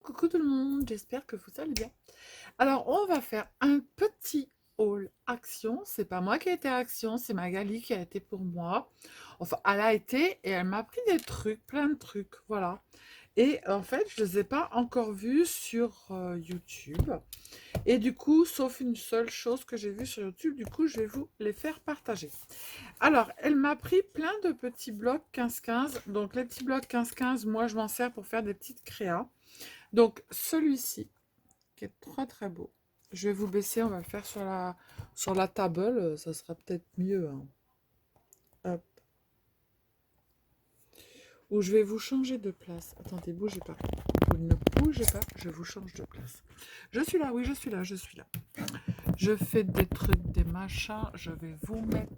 Coucou tout le monde, j'espère que vous allez bien. Alors, on va faire un petit haul action. C'est pas moi qui a été action, c'est Magali qui a été pour moi. Enfin, elle a été et elle m'a pris des trucs, plein de trucs, voilà. Et en fait, je les ai pas encore vus sur YouTube. Et du coup, sauf une seule chose que j'ai vue sur YouTube, du coup, je vais vous les faire partager. Alors, elle m'a pris plein de petits blocs 15-15. Donc, les petits blocs 15-15, moi, je m'en sers pour faire des petites créas. Donc, celui-ci, qui est très très beau. Je vais vous baisser, on va le faire sur la table, ça sera peut-être mieux, hein. Hop. Ou je vais vous changer de place. Attendez, bougez pas. Vous ne bougez pas, je vous change de place. Je suis là, oui, je suis là, je suis là. Je fais des trucs, des machins, je vais vous mettre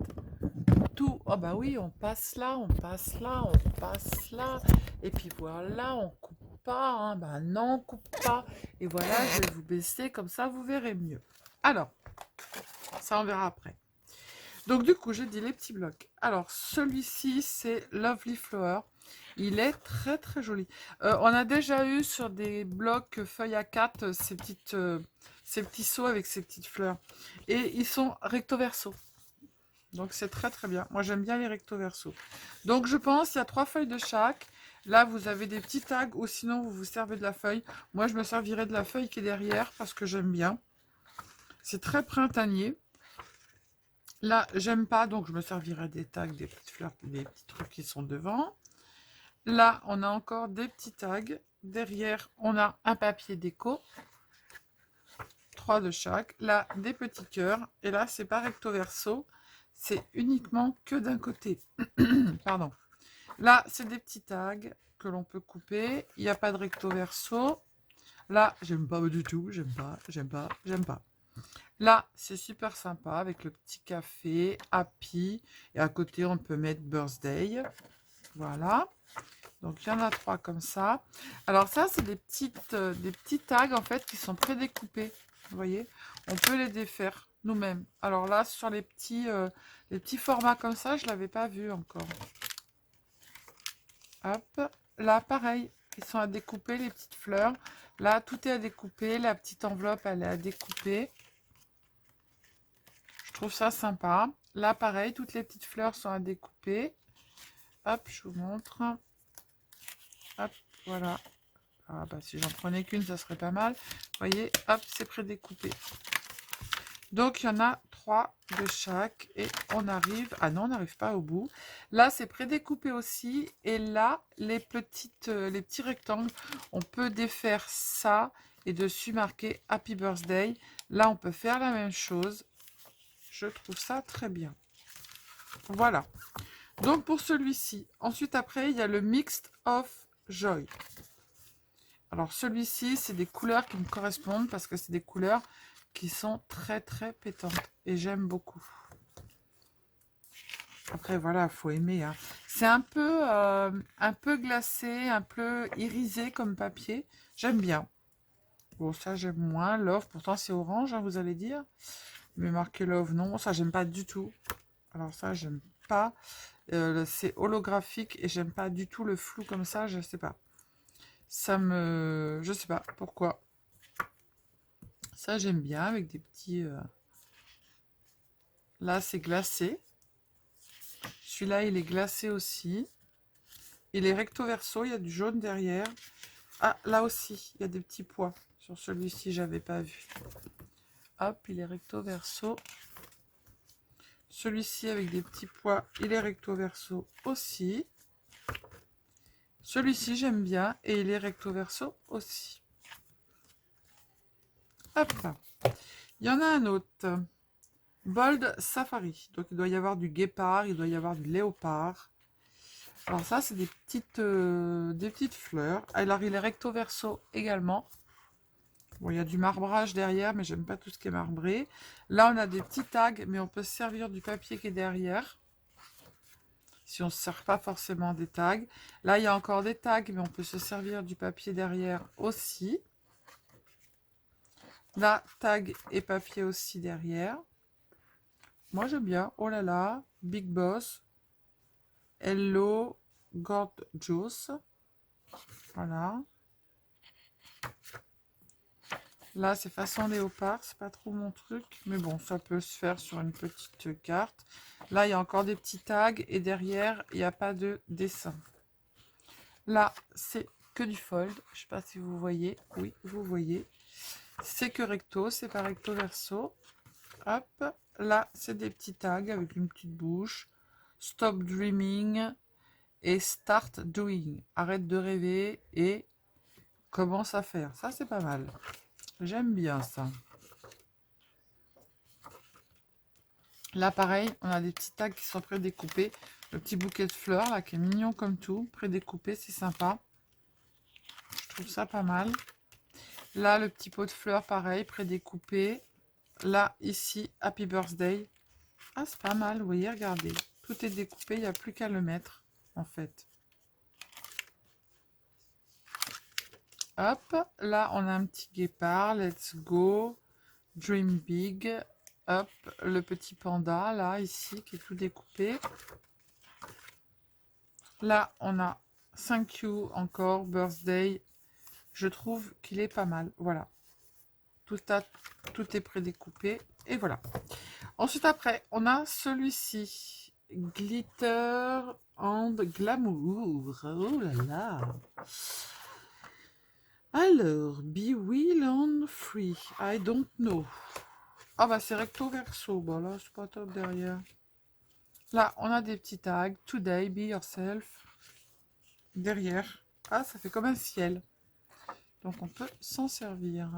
tout. Oh bah oui, on passe là, on passe là, on passe là. Et puis voilà, on coupe pas, hein. Bah non, on coupe pas. Et voilà, je vais vous baisser, comme ça vous verrez mieux. Alors, ça on verra après. Donc du coup, j'ai dit les petits blocs. Alors, celui-ci, c'est Lovely Flower. Il est très très joli. On a déjà eu sur des blocs feuilles à 4 ces petits seaux avec ces petites fleurs. Et ils sont recto verso. Donc c'est très très bien. Moi j'aime bien les recto verso. Donc je pense il y a 3 feuilles de chaque. Là vous avez des petits tags ou sinon vous vous servez de la feuille. Moi je me servirai de la feuille qui est derrière parce que j'aime bien. C'est très printanier. Là j'aime pas donc je me servirai des tags, des petites fleurs, des petits trucs qui sont devant. Là on a encore des petits tags. Derrière on a un papier déco. 3 de chaque. Là des petits cœurs. Et là c'est pas recto verso. C'est uniquement que d'un côté. Pardon. Là, c'est des petits tags que l'on peut couper. Il n'y a pas de recto verso. Là, j'aime pas du tout. J'aime pas, j'aime pas, j'aime pas. Là, c'est super sympa avec le petit café, happy. Et à côté, on peut mettre birthday. Voilà. Donc, il y en a 3 comme ça. Alors ça, c'est des petits tags, en fait, qui sont prédécoupés. Vous voyez, on peut les défaire nous-mêmes. Alors là, sur les petits formats comme ça, je ne l'avais pas vu encore. Hop, là pareil, ils sont à découper les petites fleurs. Là, tout est à découper, la petite enveloppe, elle est à découper. Je trouve ça sympa. Là, pareil, toutes les petites fleurs sont à découper. Hop, je vous montre. Hop, voilà. Ah bah si j'en prenais qu'une, ça serait pas mal. Vous voyez, hop, c'est prédécoupé. Donc, il y en a 3 de chaque et on arrive... Ah non, on n'arrive pas au bout. Là, c'est prédécoupé aussi. Et là, les petits rectangles, on peut défaire ça et dessus marquer Happy Birthday. Là, on peut faire la même chose. Je trouve ça très bien. Voilà. Donc, pour celui-ci. Ensuite, après, il y a le Mixed of Joy. Alors, celui-ci, c'est des couleurs qui me correspondent parce que c'est des couleurs qui sont très très pétantes et j'aime beaucoup. Après voilà, faut aimer, hein. C'est un peu glacé, un peu irisé comme papier. J'aime bien. Bon, ça j'aime moins. Love, pourtant c'est orange, hein, vous allez dire. Mais marqué Love, non, ça j'aime pas du tout. Alors ça j'aime pas. C'est holographique et j'aime pas du tout le flou comme ça, je sais pas. Je sais pas pourquoi. Ça j'aime bien avec des petits... Là c'est glacé. Celui-là il est glacé aussi. Il est recto verso, il y a du jaune derrière. Ah, là aussi, il y a des petits pois. Sur celui-ci, j'avais pas vu. Hop, il est recto verso. Celui-ci avec des petits pois, il est recto verso aussi. Celui-ci, j'aime bien et il est recto verso aussi. Hop, il y en a un autre. Bold Safari. Donc, il doit y avoir du guépard, il doit y avoir du léopard. Alors ça, c'est des petites fleurs. Alors, il est recto verso également. Bon, il y a du marbrage derrière, mais j'aime pas tout ce qui est marbré. Là, on a des petits tags, mais on peut se servir du papier qui est derrière. Si on ne se sert pas forcément des tags. Là, il y a encore des tags, mais on peut se servir du papier derrière aussi. Là, tag et papier aussi derrière. Moi, j'aime bien. Oh là là, Big Boss. Hello, Gorgeous. Voilà. Là, c'est façon léopard, c'est pas trop mon truc, mais bon, ça peut se faire sur une petite carte. Là, il y a encore des petits tags et derrière, il n'y a pas de dessin. Là, c'est que du fold. Je sais pas si vous voyez. Oui, vous voyez. C'est que recto, c'est pas recto verso. Hop, là, c'est des petits tags avec une petite bouche. Stop dreaming et start doing. Arrête de rêver et commence à faire. Ça, c'est pas mal. J'aime bien ça. Là, pareil, on a des petits tags qui sont prédécoupés. Le petit bouquet de fleurs, là, qui est mignon comme tout. Prédécoupé, c'est sympa. Je trouve ça pas mal. Là, le petit pot de fleurs, pareil, prédécoupé. Là, ici, Happy Birthday. Ah, c'est pas mal, vous voyez, regardez. Tout est découpé, il n'y a plus qu'à le mettre, en fait. Hop, là, on a un petit guépard. Let's go. Dream big. Hop, le petit panda, là, ici, qui est tout découpé. Là, on a Thank you encore, Birthday. Je trouve qu'il est pas mal. Voilà. Tout est prédécoupé. Et voilà. Ensuite, après, on a celui-ci. Glitter and Glamour. Oh là là. Alors, Be Will and Free. I don't know. Ah bah c'est recto verso. Bon là, c'est pas top derrière. Là, on a des petits tags. Today, be yourself. Derrière. Ah, ça fait comme un ciel. Donc on peut s'en servir.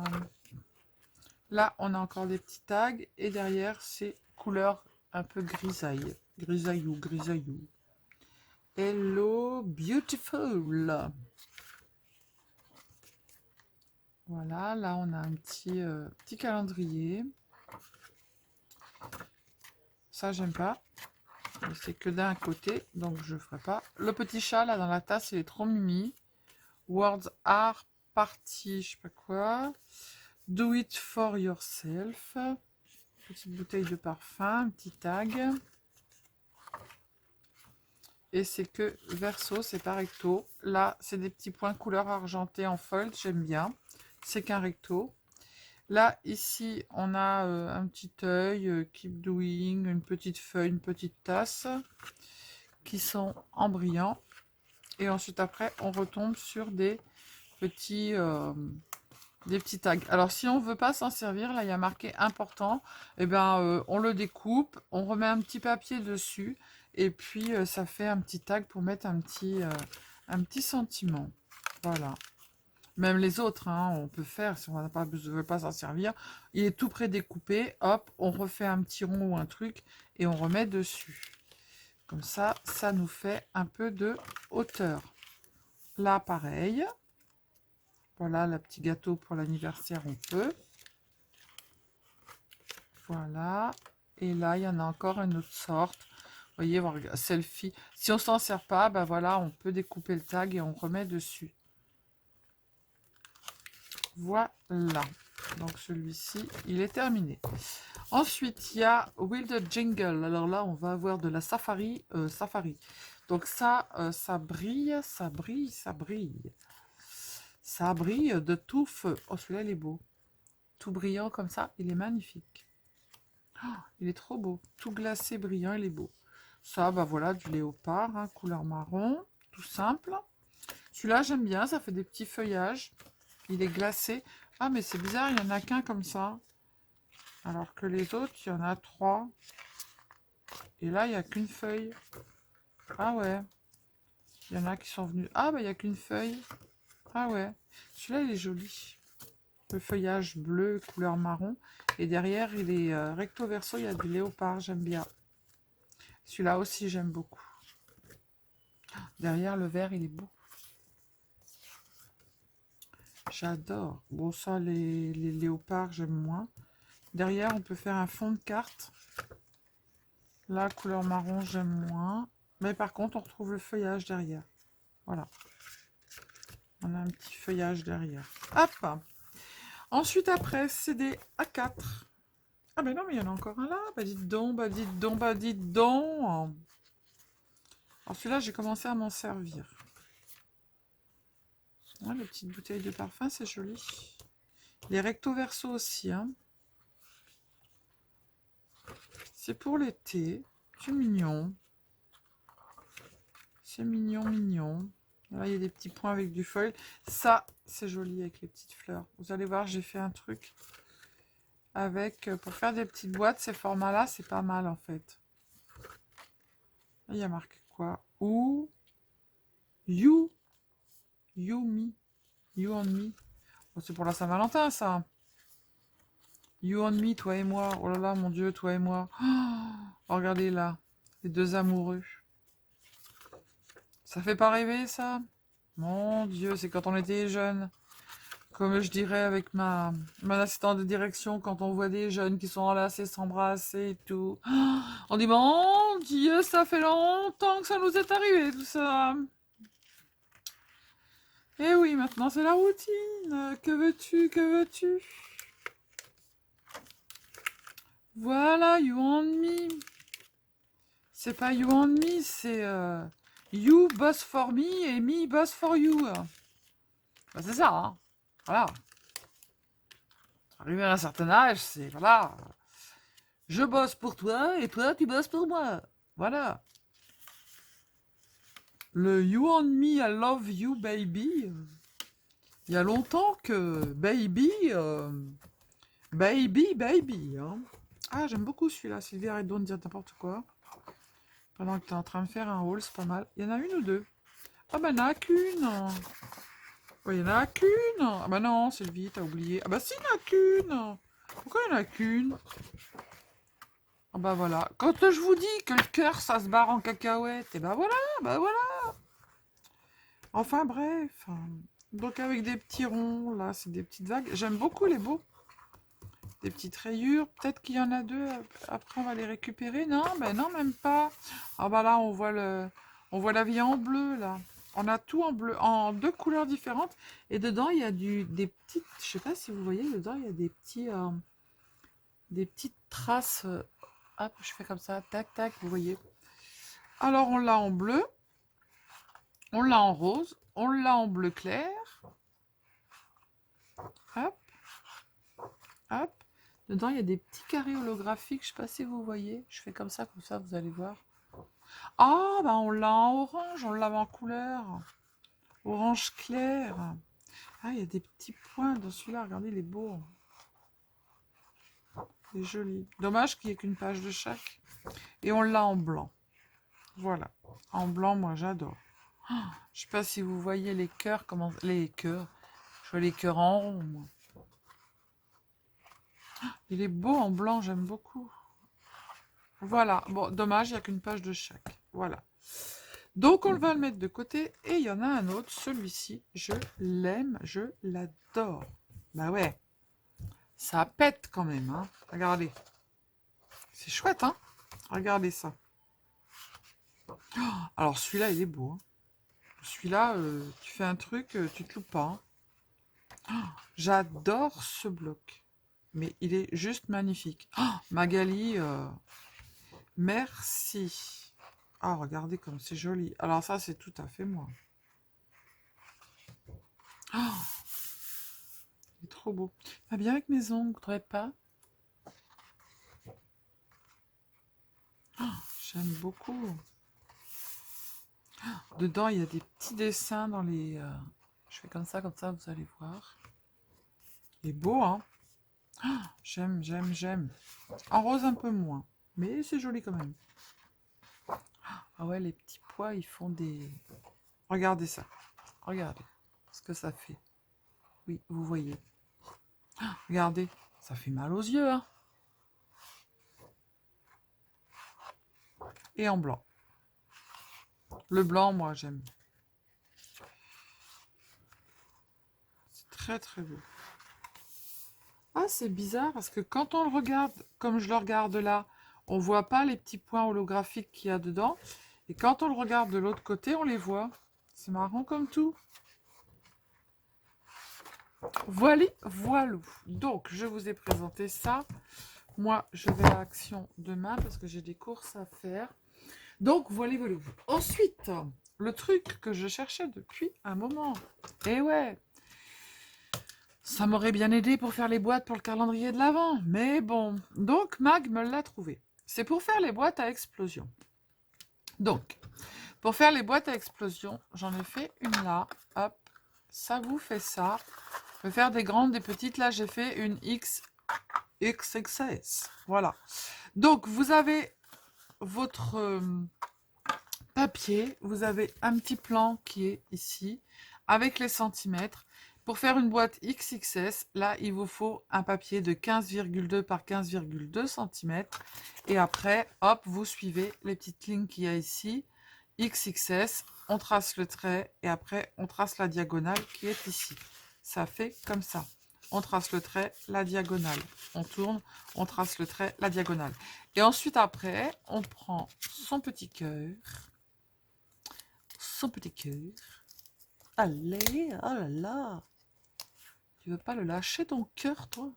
Là, on a encore des petits tags. Et derrière, c'est couleur un peu grisaille. Grisaillou, grisaillou. Hello, beautiful. Voilà, là, on a un petit calendrier. Ça, j'aime pas. C'est que d'un côté, donc je ferai pas. Le petit chat, là, dans la tasse, il est trop mimi. Words are party, je sais pas quoi. Do it for yourself. Petite bouteille de parfum, un petit tag. Et c'est que verso, c'est pas recto. Là, c'est des petits points couleur argentée en fold, j'aime bien. C'est qu'un recto. Là, ici, on a un petit œil, keep doing, une petite feuille, une petite tasse, qui sont en brillant. Et ensuite, après, on retombe sur des petits tags. Alors, si on ne veut pas s'en servir, là, il y a marqué important. Eh bien, on le découpe, on remet un petit papier dessus. Et puis, ça fait un petit tag pour mettre un petit sentiment. Voilà. Même les autres, hein, on peut faire si on ne veut pas s'en servir. Il est tout prédécoupé. Hop, on refait un petit rond ou un truc et on remet dessus. Comme ça, ça nous fait un peu de hauteur. Là, pareil. Voilà, le petit gâteau pour l'anniversaire, on peut. Voilà. Et là, il y en a encore une autre sorte. Vous voyez, selfie. Si on s'en sert pas, ben voilà, on peut découper le tag et on remet dessus. Voilà. Donc celui-ci, il est terminé. Ensuite, il y a Wild Jingle. Alors là, on va avoir de la safari. Safari. Donc ça, ça brille, ça brille, ça brille. Ça brille de tout feu. Oh, celui-là, il est beau. Tout brillant comme ça, il est magnifique. Oh, il est trop beau. Tout glacé, brillant, il est beau. Ça, bah voilà, du léopard, hein, couleur marron. Tout simple. Celui-là, j'aime bien. Ça fait des petits feuillages. Il est glacé. Ah, mais c'est bizarre, il n'y en a qu'un comme ça. Alors que les autres, il y en a 3. Et là, il n'y a qu'une feuille. Ah ouais. Il y en a qui sont venus. Ah bah, il n'y a qu'une feuille. Ah ouais. Celui-là, il est joli. Le feuillage bleu, couleur marron. Et derrière, il est recto verso, il y a du léopard, j'aime bien. Celui-là aussi, j'aime beaucoup. Derrière, le vert, il est beau. J'adore. Bon, ça, les léopards, j'aime moins. Derrière, on peut faire un fond de carte. Là, couleur marron, j'aime moins. Mais par contre, on retrouve le feuillage derrière. Voilà. On a un petit feuillage derrière. Hop. Ensuite, après, c'est des A4. Ah ben non, mais il y en a encore un là. Bah dites donc, bah dites donc, bah dites donc. Alors celui-là, j'ai commencé à m'en servir. Ouais, la petite bouteille de parfum, c'est joli. Les recto verso aussi, hein. C'est pour l'été. C'est mignon. C'est mignon, mignon. Là, il y a des petits points avec du foil. Ça, c'est joli avec les petites fleurs. Vous allez voir, j'ai fait un truc avec... pour faire des petites boîtes, ces formats-là, c'est pas mal, en fait. Il y a marqué quoi? Ou... You. You, me. You and me. Oh, c'est pour la Saint-Valentin, ça. You and me, toi et moi. Oh là là, mon Dieu, toi et moi. Oh, regardez là. Les deux amoureux. Ça fait pas rêver, ça? Mon Dieu, c'est quand on était jeunes. Comme je dirais avec mon assistante de direction, quand on voit des jeunes qui sont enlacés, s'embrasser et tout. On dit, mon Dieu, ça fait longtemps que ça nous est arrivé, tout ça. Eh oui, maintenant c'est la routine. Que veux-tu, que veux-tu? Voilà, you and me. C'est pas you and me, c'est you boss for me et me boss for you. Bah, c'est ça, hein. Voilà. Arrivé à un certain âge, c'est voilà. Je bosse pour toi et toi tu bosses pour moi. Voilà. Le you and me, I love you baby. Il y a longtemps que baby, baby. Hein. Ah, j'aime beaucoup celui-là. Sylvie, arrête donc de dire n'importe quoi. Pendant que tu es en train de faire un haul, c'est pas mal. Il y en a une ou deux? Ah ben, il n'y en a qu'une. Oui, il n'y en a qu'une. Ah ben non, Sylvie, t'as oublié. Ah ben si, il n'y en a qu'une. Pourquoi il n'y en a qu'une? Ah bah voilà. Quand je vous dis que le cœur, ça se barre en cacahuète, et bah voilà, bah voilà. Enfin bref. Donc avec des petits ronds, là, c'est des petites vagues. J'aime beaucoup les beaux. Des petites rayures. Peut-être qu'il y en a deux. Après, on va les récupérer. Non, ben non, même pas. Ah bah là, on voit la vie en bleu, là. On a tout en bleu, en deux couleurs différentes. Et dedans, il y a des petites... Je sais pas si vous voyez, dedans, il y a des petites traces... hop, je fais comme ça. Tac, tac, vous voyez. Alors, on l'a en bleu. On l'a en rose. On l'a en bleu clair. Hop. Hop. Dedans, il y a des petits carrés holographiques. Je ne sais pas si vous voyez. Je fais comme ça, vous allez voir. Ah, bah on l'a en orange. On l'a en couleur. Orange clair. Ah, il y a des petits points dans celui-là. Regardez, il est beau. Il est joli. Dommage qu'il n'y ait qu'une page de chaque. Et on l'a en blanc. Voilà. En blanc, moi, j'adore. Je ne sais pas si vous voyez les cœurs. Les cœurs. Je vois les cœurs en rond, moi. Il est beau en blanc, j'aime beaucoup. Voilà. Bon, dommage, il n'y a qu'une page de chaque. Voilà. Donc, on va le mettre de côté. Et il y en a un autre, celui-ci. Je l'aime, je l'adore. Bah ouais. Ça pète quand même, hein. Regardez. C'est chouette, hein. Regardez ça. Alors, celui-là, il est beau. Hein. Celui-là, tu fais un truc, tu te loupes pas. Hein. J'adore ce bloc. Mais il est juste magnifique. Oh, Magali, merci. Ah, regardez comme c'est joli. Alors ça, c'est tout à fait moi. Oh, il est trop beau. Va bien avec mes ongles, tu pas? Oh, j'aime beaucoup. Oh, dedans, il y a des petits dessins dans les... Je fais comme ça, vous allez voir. Il est beau, hein? Oh, j'aime, j'aime, j'aime. En rose, un peu moins. Mais c'est joli quand même. Ah ouais, les petits pois, ils font des... Regardez ça. Regardez ce que ça fait. Oui, vous voyez. Ah, regardez, ça fait mal aux yeux. Hein. Et en blanc. Le blanc, moi, j'aime. C'est très, très beau. Ah, c'est bizarre parce que quand on le regarde, comme je le regarde là, on voit pas les petits points holographiques qu'il y a dedans. Et quand on le regarde de l'autre côté, on les voit. C'est marrant comme tout. Voilà, voilà. Donc, je vous ai présenté ça. Moi, je vais à Action demain parce que j'ai des courses à faire. Donc, voilà, voilà. Ensuite, le truc que je cherchais depuis un moment. Et ouais. Ça m'aurait bien aidé pour faire les boîtes pour le calendrier de l'Avent. Mais bon, donc Mag me l'a trouvé. C'est pour faire les boîtes à explosion. Donc, pour faire les boîtes à explosion, j'en ai fait une là. Hop, ça vous fait ça. Vous pouvez faire des grandes, des petites. Là, j'ai fait une XXS. Voilà. Donc, vous avez votre papier. Vous avez un petit plan qui est ici, avec les centimètres. Pour faire une boîte XXS, là, il vous faut un papier de 15,2 par 15,2 cm. Et après, hop, vous suivez les petites lignes qu'il y a ici. XXS, on trace le trait et après, on trace la diagonale qui est ici. Ça fait comme ça. On trace le trait, la diagonale. On tourne, on trace le trait, la diagonale. Et ensuite, après, on prend son petit cœur. Son petit cœur. Allez, oh là là. Tu veux pas le lâcher ton cœur, toi?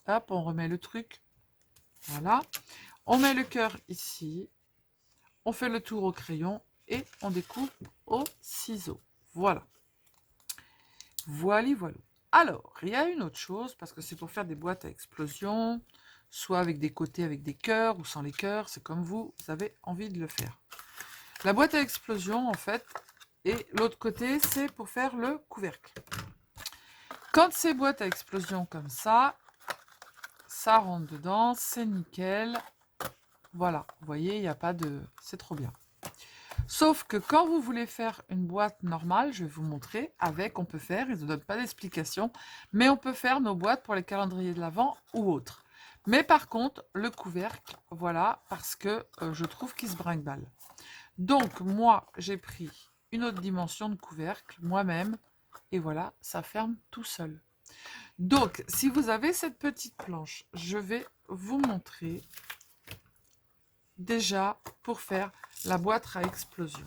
Hop, on remet le truc. Voilà. On met le cœur ici. On fait le tour au crayon et on découpe au ciseau. Voilà. Voilà, voilà. Alors, il y a une autre chose, parce que c'est pour faire des boîtes à explosion, soit avec des côtés avec des cœurs ou sans les cœurs, c'est comme vous avez envie de le faire. La boîte à explosion, en fait, et l'autre côté, c'est pour faire le couvercle. Quand c'est boîte à explosion comme ça rentre dedans, c'est nickel. Voilà, vous voyez, il n'y a pas de... C'est trop bien. Sauf que quand vous voulez faire une boîte normale, je vais vous montrer, avec, on peut faire, ils ne donnent pas d'explication, mais on peut faire nos boîtes pour les calendriers de l'Avent ou autres. Mais par contre, le couvercle, voilà, parce que je trouve qu'il se brinque-balle. Donc, moi, j'ai pris une autre dimension de couvercle, moi-même, et voilà, ça ferme tout seul. Donc, si vous avez cette petite planche, je vais vous montrer déjà pour faire la boîte à explosion.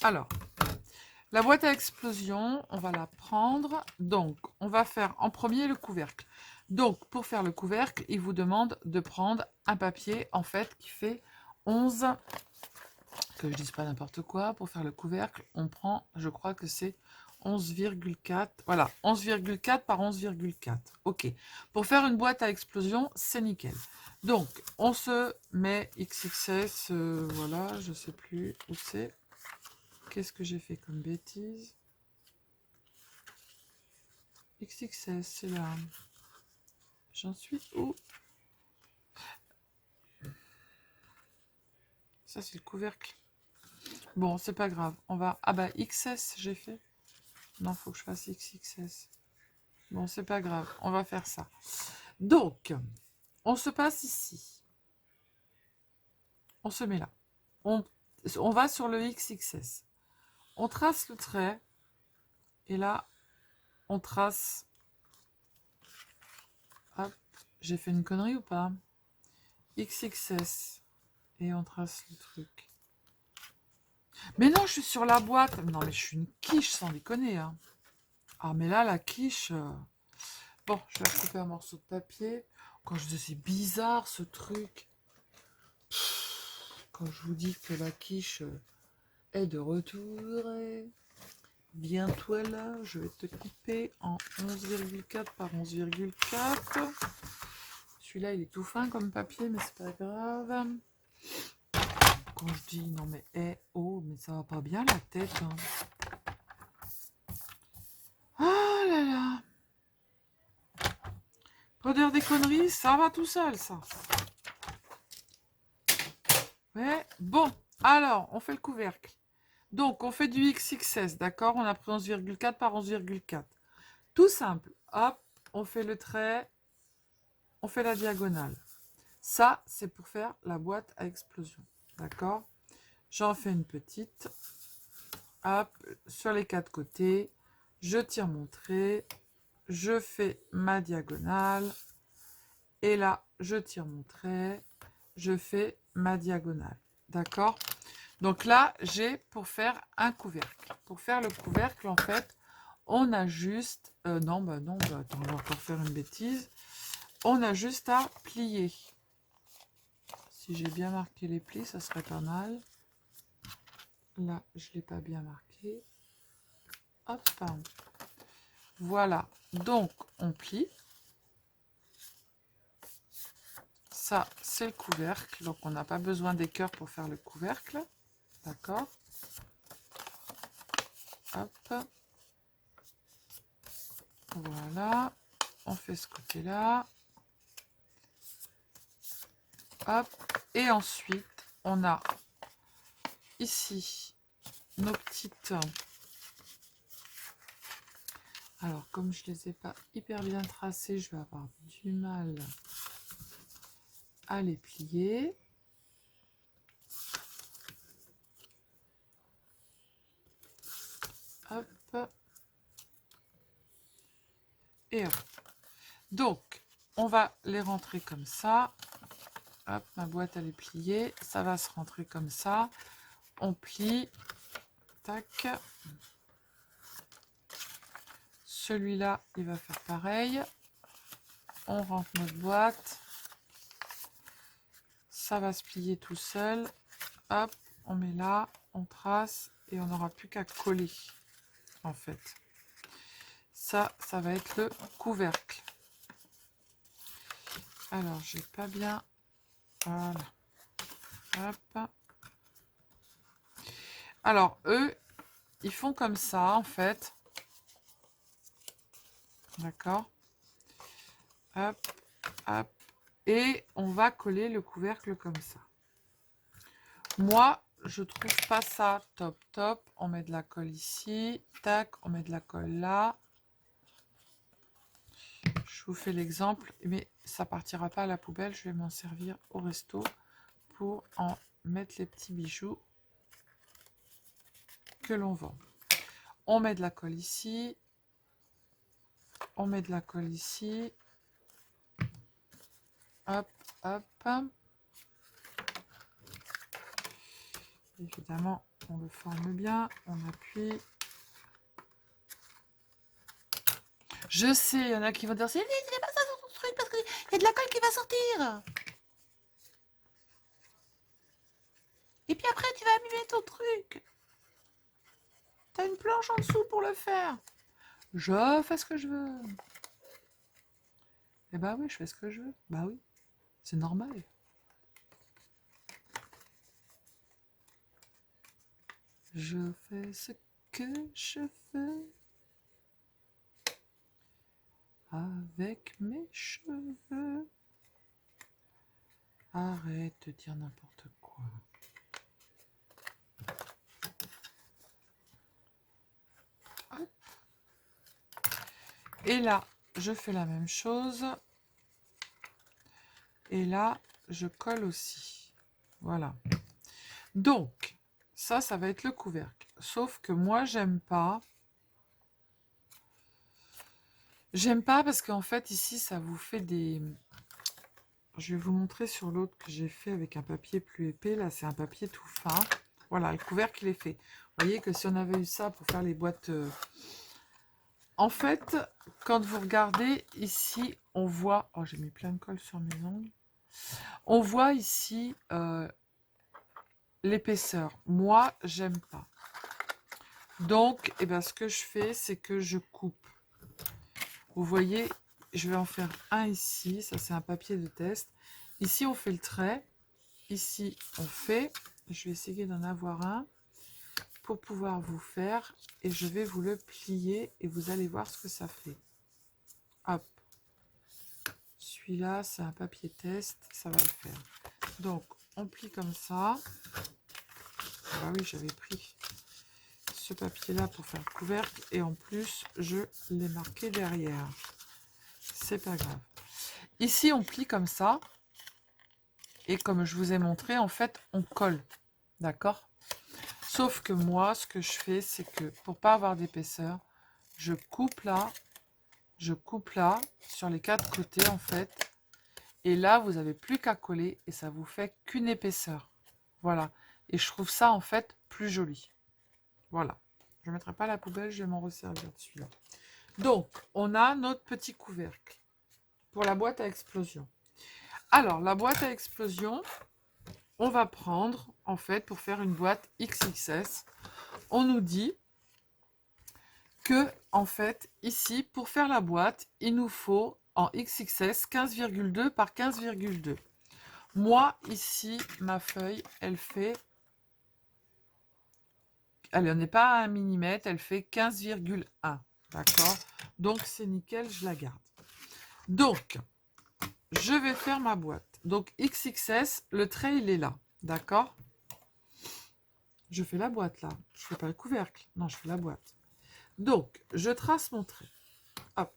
Alors, la boîte à explosion, on va la prendre. Donc, on va faire en premier le couvercle. Donc, pour faire le couvercle, il vous demande de prendre un papier, en fait, qui fait 11... Que je dise pas n'importe quoi. Pour faire le couvercle, on prend, je crois que c'est 11,4. Voilà, 11,4 par 11,4. Ok. Pour faire une boîte à explosion, c'est nickel. Donc, on se met XXS, voilà, je sais plus où c'est. Qu'est-ce que j'ai fait comme bêtise? XXS, c'est là. J'en suis où? Ça, c'est le couvercle. Bon, c'est pas grave. On va... Ah bah, XS, j'ai fait. Non, faut que je fasse XXS. Bon, c'est pas grave. On va faire ça. Donc, on se passe ici. On se met là. On va sur le XXS. On trace le trait. Et là, on trace... Hop, j'ai fait une connerie ou pas? XXS. Et on trace le truc. Mais non, je suis sur la boîte. Non, mais je suis une quiche, sans déconner. Hein. Ah, mais là, la quiche... Bon, je vais recouper un morceau de papier. Quand je dis c'est bizarre, ce truc. Quand je vous dis que la quiche est de retour... Viens-toi là, je vais te couper en 11,4 par 11,4. Celui-là, il est tout fin comme papier, mais c'est pas grave. Quand je dis non mais oh, mais ça va pas bien la tête. Hein. Oh là là. Pas dire des conneries, ça va tout seul, ça. Ouais, bon, alors, on fait le couvercle. Donc, on fait du XXS, d'accord? On a pris 11,4 par 11,4. Tout simple. Hop, on fait le trait, on fait la diagonale. Ça, c'est pour faire la boîte à explosion. D'accord? J'en fais une petite. Hop, sur les quatre côtés. Je tire mon trait. Je fais ma diagonale. Et là, je tire mon trait. Je fais ma diagonale. D'accord? Donc là, j'ai pour faire un couvercle. Pour faire le couvercle, en fait, on a juste... non, bah non, bah attends, on va encore faire une bêtise. On a juste à plier. Si j'ai bien marqué les plis, ça serait pas mal. Là, je ne l'ai pas bien marqué. Hop. Voilà, donc on plie. Ça, c'est le couvercle, donc on n'a pas besoin d'équerre pour faire le couvercle. D'accord. Hop. Voilà, on fait ce côté-là. Hop, et ensuite, on a ici nos petites... Alors, comme je ne les ai pas hyper bien tracées, je vais avoir du mal à les plier. Hop. Et hop. Donc, on va les rentrer comme ça. Hop, ma boîte, elle est pliée. Ça va se rentrer comme ça. On plie. Tac. Celui-là, il va faire pareil. On rentre notre boîte. Ça va se plier tout seul. Hop, on met là, on trace et on n'aura plus qu'à coller, en fait. Ça va être le couvercle. Alors, j'ai pas bien... Voilà. Hop. Alors, eux, ils font comme ça, en fait. D'accord. Hop, hop. Et on va coller le couvercle comme ça. Moi, je trouve pas ça top top. On met de la colle ici. Tac, on met de la colle là. Je vous fais l'exemple, mais ça partira pas à la poubelle. Je vais m'en servir au resto pour en mettre les petits bijoux que l'on vend. On met de la colle ici. On met de la colle ici. Hop, hop. Évidemment, on le forme bien. On appuie. Je sais, il y en a qui vont dire, c'est pas ça sur ton truc parce qu'il y a de la colle qui va sortir. Et puis après, tu vas abîmer ton truc. T'as une planche en dessous pour le faire. Je fais ce que je veux. Eh bah oui, je fais ce que je veux. Bah oui, c'est normal. Je fais ce que je veux avec mes cheveux. Arrête de dire n'importe quoi. Hop. Et là, je fais la même chose. Et là, je colle aussi. Voilà. Donc, ça va être le couvercle. Sauf que moi, j'aime pas. J'aime pas parce qu'en fait, ici, ça vous fait des... Je vais vous montrer sur l'autre que j'ai fait avec un papier plus épais. Là, c'est un papier tout fin. Voilà, le couvercle, il est fait. Vous voyez que si on avait eu ça pour faire les boîtes... En fait, quand vous regardez ici, on voit... Oh, j'ai mis plein de colle sur mes ongles. On voit ici l'épaisseur. Moi, j'aime pas. Donc, eh ben, ce que je fais, c'est que je coupe. Vous voyez, je vais en faire un ici. Ça, c'est un papier de test. Ici, on fait le trait. Ici, on fait. Je vais essayer d'en avoir un pour pouvoir vous faire. Et je vais vous le plier et vous allez voir ce que ça fait. Hop. Celui-là, c'est un papier test. Ça va le faire. Donc, on plie comme ça. Ah oui, j'avais pris ce papier-là pour faire le couvercle. Et en plus, je l'ai marqué derrière. C'est pas grave. Ici, on plie comme ça. Et comme je vous ai montré, en fait, on colle. D'accord? Sauf que moi, ce que je fais, c'est que pour pas avoir d'épaisseur, je coupe là, sur les 4 côtés, en fait. Et là, vous n'avez plus qu'à coller et ça vous fait qu'une épaisseur. Voilà. Et je trouve ça, en fait, plus joli. Voilà. Je ne mettrai pas à la poubelle, je vais m'en resservir de celui-là. Donc, on a notre petit couvercle pour la boîte à explosion. Alors, la boîte à explosion, on va prendre, en fait, pour faire une boîte XXS, on nous dit que, en fait, ici, pour faire la boîte, il nous faut en XXS 15,2 par 15,2. Moi, ici, ma feuille, elle fait... Elle n'est pas à 1 mm, elle fait 15,1. D'accord? Donc, c'est nickel, je la garde. Donc, je vais faire ma boîte. Donc, XXS, le trait, il est là. D'accord? Je fais la boîte, là. Je ne fais pas le couvercle. Non, je fais la boîte. Donc, je trace mon trait. Hop.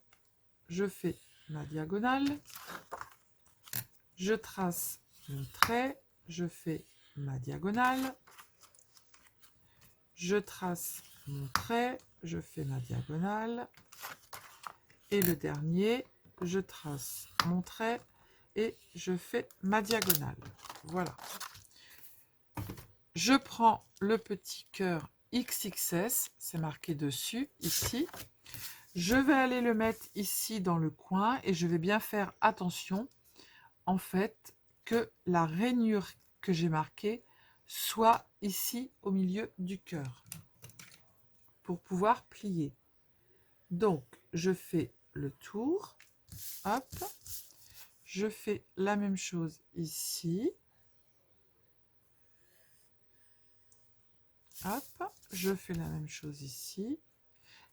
Je fais ma diagonale. Je trace mon trait. Je fais ma diagonale. Je trace mon trait. Je fais ma diagonale. Et le dernier, je trace mon trait et je fais ma diagonale. Voilà. Je prends le petit cœur XXS, c'est marqué dessus, ici. Je vais aller le mettre ici dans le coin et je vais bien faire attention, en fait, que la rainure que j'ai marquée soit ici au milieu du cœur pour pouvoir plier. Donc, je fais le tour, hop, je fais la même chose ici, hop, je fais la même chose ici.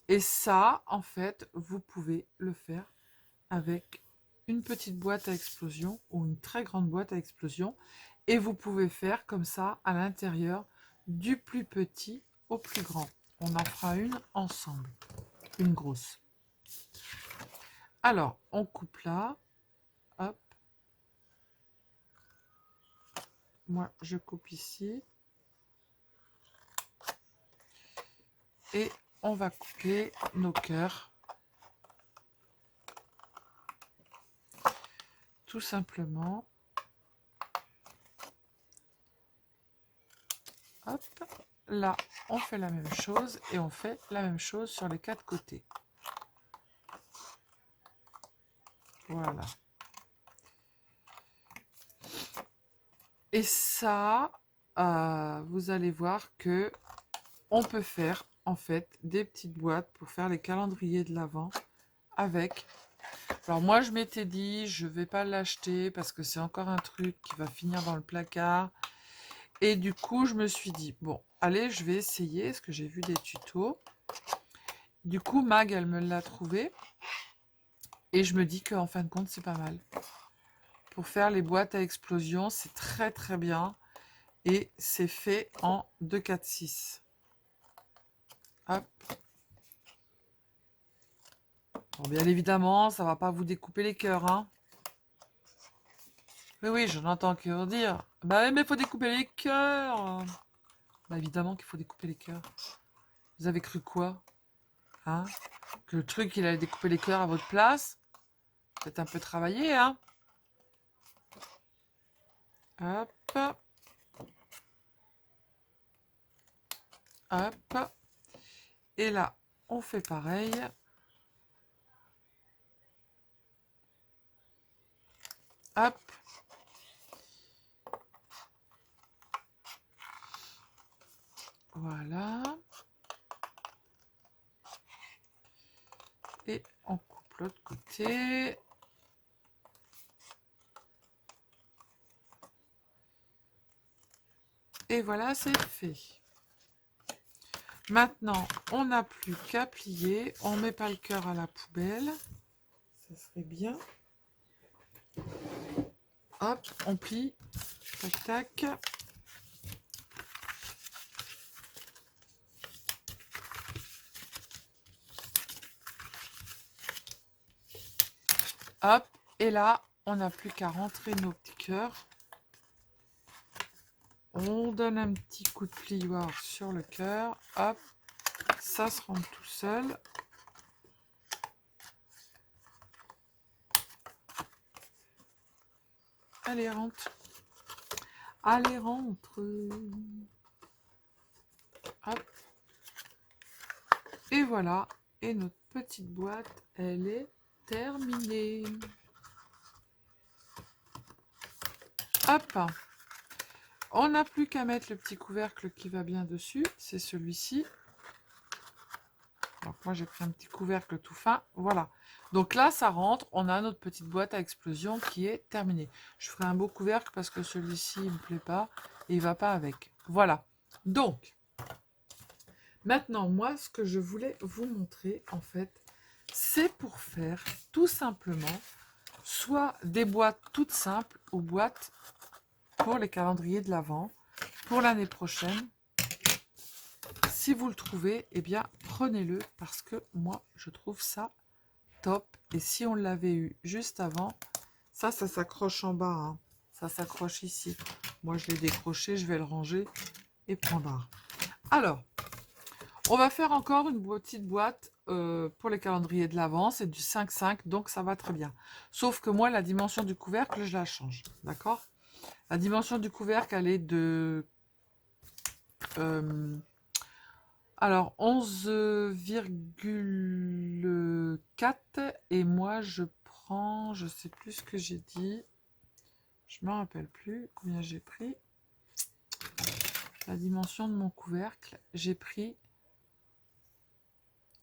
Et ça, en fait, vous pouvez le faire avec une petite boîte à explosion ou une très grande boîte à explosion. Et vous pouvez faire comme ça à l'intérieur du plus petit au plus grand. On en fera une ensemble, une grosse. Alors, on coupe là. Hop. Moi, je coupe ici. Et on va couper nos cœurs. Tout simplement. Hop. Là, on fait la même chose et on fait la même chose sur les 4 côtés. Voilà. Et ça, vous allez voir que on peut faire en fait des petites boîtes pour faire les calendriers de l'Avent avec. Alors moi, je m'étais dit, je vais pas l'acheter parce que c'est encore un truc qui va finir dans le placard. Et du coup, je me suis dit, bon, allez, je vais essayer, parce que j'ai vu des tutos. Du coup, Mag, elle me l'a trouvé. Et je me dis qu'en fin de compte, c'est pas mal. Pour faire les boîtes à explosion, c'est très très bien. Et c'est fait en 2, 4, 6. Hop. Bon, bien évidemment, ça va pas vous découper les cœurs, hein. Mais oui, j'en entends que dire. Bah oui, mais il faut découper les cœurs. Bah évidemment qu'il faut découper les cœurs. Vous avez cru quoi? Hein? Que le truc, il allait découper les cœurs à votre place? Peut-être un peu travaillé, hein? Hop. Hop. Et là, on fait pareil. Hop. Voilà. Et on coupe l'autre côté. Et voilà, c'est fait. Maintenant, on n'a plus qu'à plier. On ne met pas le cœur à la poubelle. Ça serait bien. Hop, on plie. Tac, tac. Hop, et là, on n'a plus qu'à rentrer nos petits cœurs. On donne un petit coup de plioir sur le cœur. Hop, ça se rentre tout seul. Allez, rentre. Allez, rentre. Hop. Et voilà. Et notre petite boîte, elle est terminée. Hop. On n'a plus qu'à mettre le petit couvercle qui va bien dessus. C'est celui-ci. Donc moi j'ai pris un petit couvercle tout fin, voilà. Donc là ça rentre, on a notre petite boîte à explosion qui est terminée. Je ferai un beau couvercle parce que celui-ci il me plaît pas et il va pas avec. Voilà. Donc maintenant moi ce que je voulais vous montrer en fait, c'est pour faire tout simplement soit des boîtes toutes simples ou boîtes pour les calendriers de l'Avent pour l'année prochaine. Si vous le trouvez, eh bien prenez-le parce que moi je trouve ça top. Et si on l'avait eu juste avant, ça s'accroche en bas, hein. Ça s'accroche ici. Moi je l'ai décroché, je vais le ranger et prendre. Alors, on va faire encore une petite boîte pour les calendriers de l'Avent, c'est du 5,5, donc ça va très bien. Sauf que moi la dimension du couvercle, je la change, d'accord? La dimension du couvercle, elle est de... alors, 11,4 et moi je prends, je sais plus ce que j'ai dit, je me rappelle plus combien j'ai pris. La dimension de mon couvercle, j'ai pris,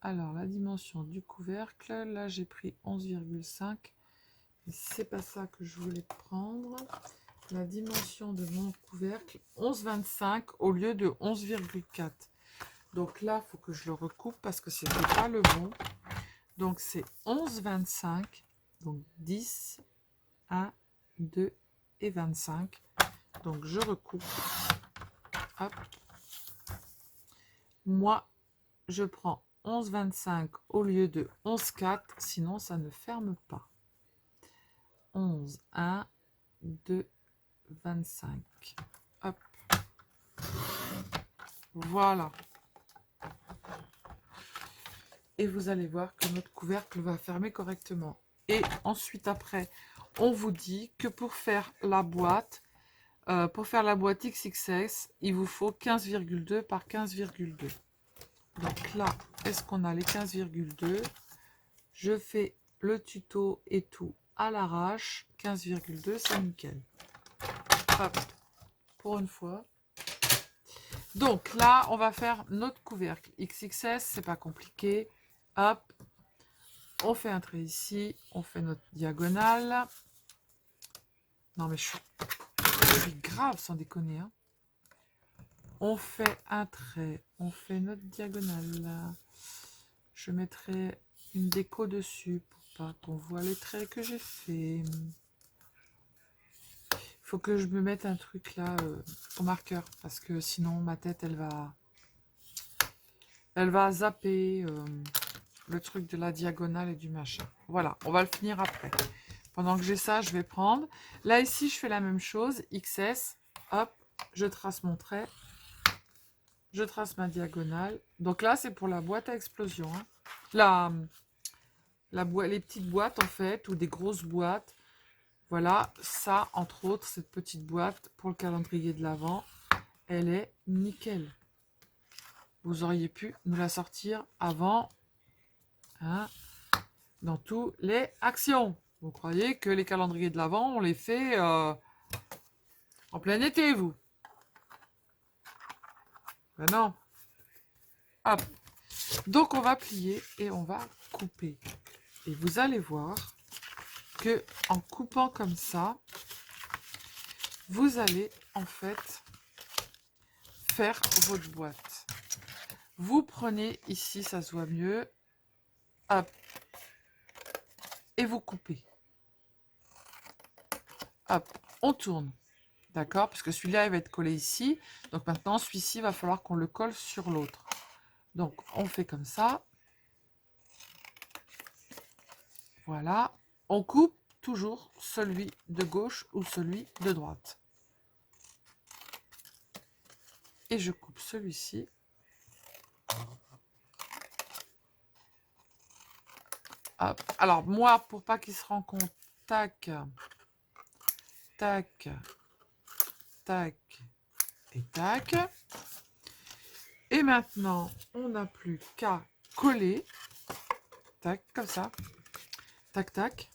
alors la dimension du couvercle, là j'ai pris 11,5, mais c'est pas ça que je voulais prendre. La dimension de mon couvercle, 11,25 au lieu de 11,4. Donc là, il faut que je le recoupe parce que ce n'était pas le bon. Donc c'est 11,25. Donc 10, 1, 2 et 25. Donc je recoupe. Hop. Moi, je prends 11,25 au lieu de 11,4. Sinon, ça ne ferme pas. 11, 1, 2, 25. Hop. Voilà. Et vous allez voir que notre couvercle va fermer correctement. Et ensuite, après, on vous dit que pour faire la boîte XXS, il vous faut 15,2 par 15,2. Donc là, est-ce qu'on a les 15,2? Je fais le tuto et tout à l'arrache. 15,2, c'est nickel. Hop, pour une fois. Donc là, on va faire notre couvercle XXS, c'est pas compliqué. Hop, on fait un trait ici, on fait notre diagonale. Non mais je suis grave sans déconner, hein. On fait un trait, on fait notre diagonale. Je mettrai une déco dessus pour pas qu'on voit les traits que j'ai fait. Il faut que je me mette un truc là au marqueur parce que sinon ma tête elle va zapper le truc de la diagonale et du machin. Voilà, on va le finir après. Pendant que j'ai ça, je vais prendre. Là ici, je fais la même chose, XS. Hop, je trace mon trait. Je trace ma diagonale. Donc là, c'est pour la boîte à explosion. Hein. Les petites boîtes, en fait, ou des grosses boîtes. Voilà, ça, entre autres, cette petite boîte pour le calendrier de l'Avent, elle est nickel. Vous auriez pu nous la sortir avant, hein, dans toutes les actions. Vous croyez que les calendriers de l'Avent, on les fait en plein été, vous? Ben non. Hop. Donc, on va plier et on va couper. Et vous allez voir que en coupant comme ça, vous allez en fait faire votre boîte. Vous prenez ici, ça se voit mieux. Hop. Et vous coupez. Hop. On tourne. D'accord? Parce que celui-là, il va être collé ici. Donc maintenant, celui-ci, il va falloir qu'on le colle sur l'autre. Donc, on fait comme ça. Voilà. On coupe toujours celui de gauche ou celui de droite. Et je coupe celui-ci. Alors, moi, pour pas qu'il se rencontre, tac, tac, tac et tac. Et maintenant, on n'a plus qu'à coller. Tac, comme ça. Tac, tac.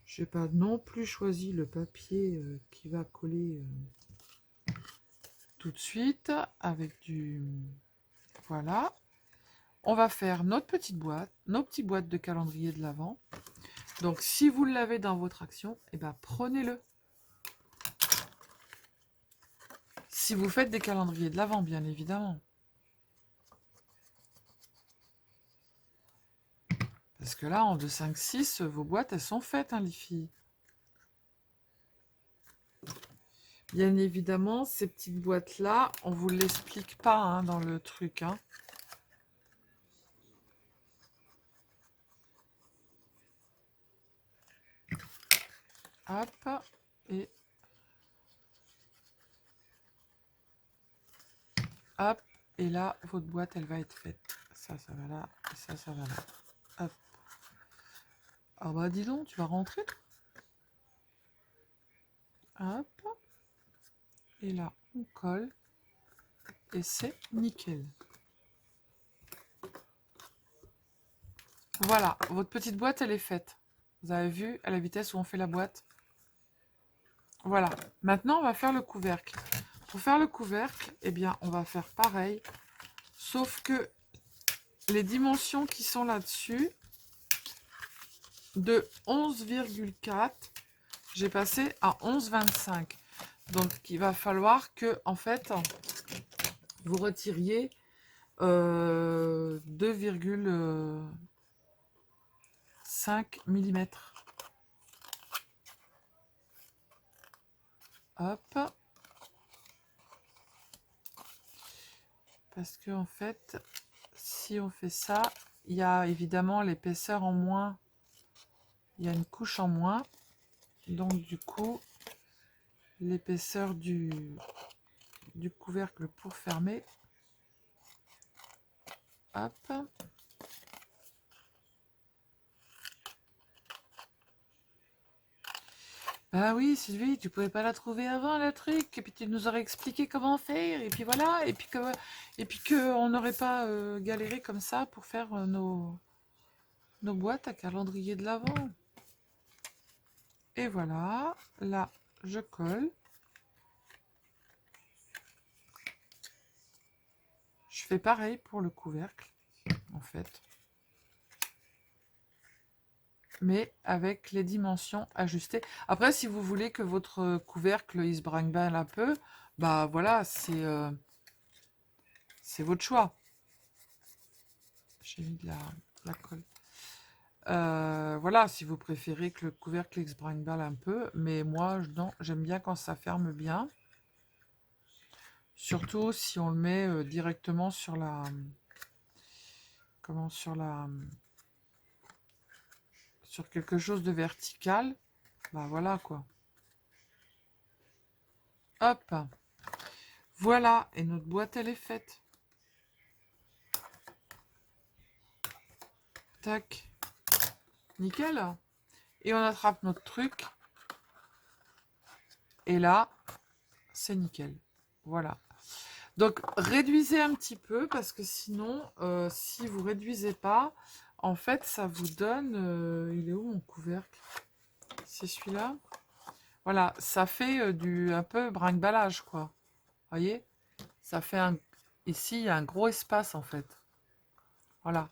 Je n'ai pas non plus choisi le papier qui va coller tout de suite avec du... Voilà. on va faire notre petite boîte, nos petites boîtes de calendrier de l'Avent. Donc, si vous l'avez dans votre action, eh ben, prenez-le. Si vous faites des calendriers de l'Avent, bien évidemment. Parce que là, en 2, 5, 6, vos boîtes, elles sont faites, hein, les filles. Bien évidemment, ces petites boîtes-là, on ne vous l'explique pas hein, dans le truc. Hein. Hop, et hop, et là, votre boîte, elle va être faite. Ça va là, et ça va là. Hop. Ah bah dis donc, tu vas rentrer. Hop. Et là, on colle. Et c'est nickel. Voilà, votre petite boîte, elle est faite. Vous avez vu à la vitesse où on fait la boîte? Voilà. Maintenant, on va faire le couvercle. Pour faire le couvercle, eh bien, on va faire pareil. Sauf que les dimensions qui sont là-dessus, de 11,4, j'ai passé à 11,25. Donc, il va falloir que, en fait, vous retiriez 2,5 mm. Hop. Parce que, en fait, si on fait ça, il y a évidemment l'épaisseur en moins. Il y a une couche en moins. Donc, du coup, l'épaisseur du couvercle pour fermer. Hop. Bah oui, Sylvie, tu pouvais pas la trouver avant, le truc, et puis tu nous aurais expliqué comment faire, et puis voilà, et puis que on n'aurait pas galéré comme ça pour faire nos boîtes à calendrier de l'Avent. Et voilà, là, je colle. Je fais pareil pour le couvercle, en fait. Mais avec les dimensions ajustées. Après, si vous voulez que votre couvercle il se brinque-balle un peu, bah voilà, c'est votre choix. J'ai mis de la colle. Voilà, si vous préférez que le couvercle il se brinque-balle un peu, mais moi, non, j'aime bien quand ça ferme bien. Surtout si on le met directement sur la... Comment, sur quelque chose de vertical. Bah voilà, quoi. Hop. Voilà, et notre boîte, elle est faite. Tac. Nickel. Et on attrape notre truc. Et là, c'est nickel. Voilà. Donc, réduisez un petit peu, parce que sinon, si vous réduisez pas, en fait, ça vous donne... il est où mon couvercle? C'est celui-là. Voilà, ça fait un peu brinque-ballage, quoi. Voyez? Ça fait un... Ici, il y a un gros espace, en fait. Voilà.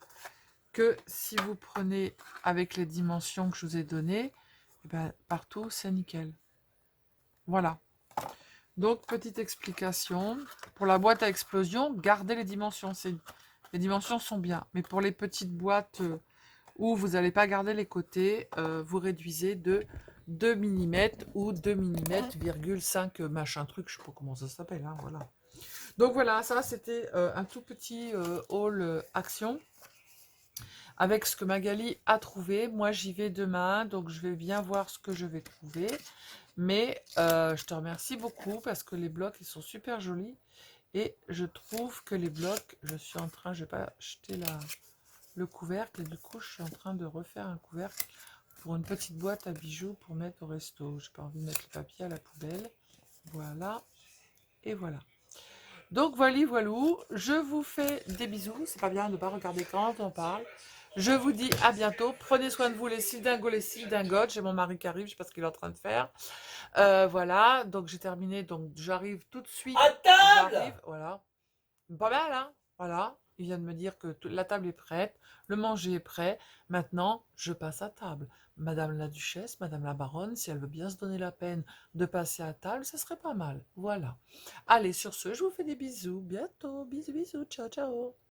Que si vous prenez avec les dimensions que je vous ai données, eh ben, partout, c'est nickel. Voilà. Donc, petite explication. Pour la boîte à explosion, gardez les dimensions. Les dimensions sont bien. Mais pour les petites boîtes où vous n'allez pas garder les côtés, vous réduisez de 2 mm ou 2 mm, 5 machin truc. Je ne sais pas comment ça s'appelle. Hein, voilà. Donc voilà, ça c'était un tout petit haul action. Avec ce que Magali a trouvé. Moi, j'y vais demain, donc je vais bien voir ce que je vais trouver. Mais je te remercie beaucoup parce que les blocs, ils sont super jolis. Et je trouve que les blocs, je vais pas jeter le couvercle. Et du coup, je suis en train de refaire un couvercle pour une petite boîte à bijoux pour mettre au resto. J'ai pas envie de mettre le papier à la poubelle. Voilà. Et voilà. Donc voilà, voilou, je vous fais des bisous. C'est pas bien de ne pas regarder quand on parle. Je vous dis à bientôt. Prenez soin de vous, les sildingos, les sildingotes. J'ai mon mari qui arrive, je sais pas ce qu'il est en train de faire. Voilà, donc j'ai terminé. Donc j'arrive tout de suite. À table. J'arrive, voilà. Pas mal, hein. Voilà. Il vient de me dire que la table est prête, le manger est prêt. Maintenant, je passe à table. Madame la duchesse, madame la baronne, si elle veut bien se donner la peine de passer à table, ce serait pas mal. Voilà. Allez, sur ce, je vous fais des bisous. Bientôt. Bisous, bisous. Ciao, ciao.